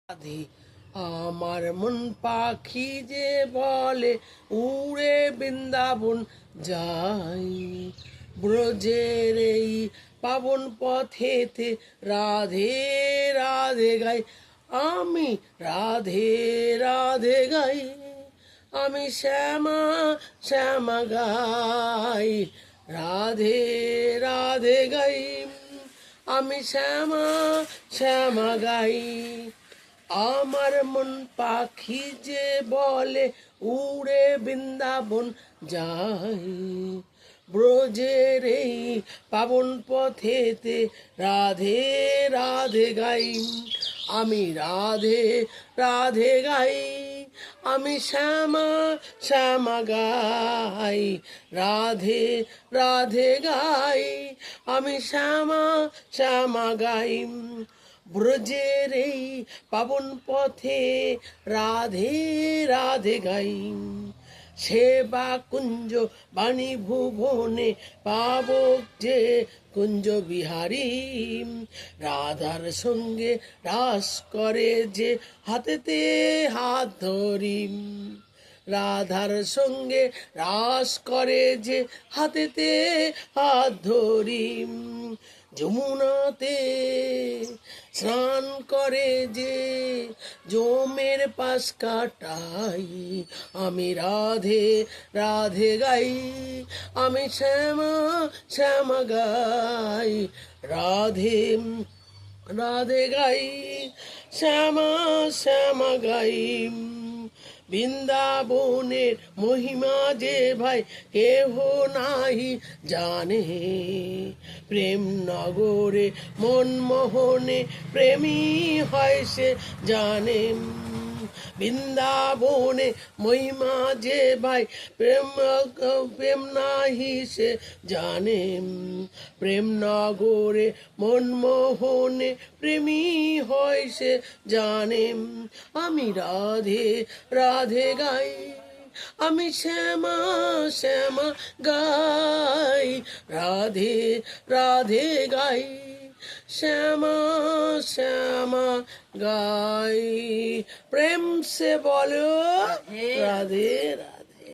রাধে আমার মন পাখি যে বলে উড়ে বৃন্দাবন যাই, ব্রজের এই পাবন পথেতে রাধে রাধে গাই। আমি রাধে রাধে গাই, আমি শ্যামা শ্যামা গাই, রাধে রাধে গাই, আমি শ্যামা শ্যামা গাই। আমার মন পাখি যে বলে উড়ে বৃন্দাবন যাই, ব্রজের এই পাবন পথেতে রাধে রাধে গাই। আমি রাধে রাধে গাই, আমি শ্যামা শ্যামা গাই, রাধে রাধে গাই, আমি শ্যামা শ্যামা গাই। ব্রজের এই পাবন পথে রাধে রাধে গাই। সেবা কুঞ্জ বাণী ভুবনে পাব যে কুঞ্জ বিহারী, রাধার সঙ্গে রাস করে যে হাতেতে হাত ধরি, রাধার সঙ্গে রাস করে যে হাতেতে হাত ধরি। যমুনাতে স্নান করে যে জমের পাশ কাটাই, আমি রাধে রাধে গাই, আমি শ্যামা শ্যামা গাই, রাধে রাধে গাই, শ্যামা শ্যামা গাই। বৃন্দাবনের মহিমা যে ভাই কেহ নাহি জানে, প্রেম নগরে মনমোহনে প্রেমী হয় সে জানে। বৃন্দাবনে মহিমা যে ভাই প্রেম নাহি সে জানে, প্রেম নগরে মনমোহনে প্রেমী হয় সে জানে। আমি রাধে রাধে গাই, আমি শ্যামা শ্যামা গাই, রাধে রাধে গাই, শ্যামা শ্যামা गाई। प्रेम से बोलो राधे राधे।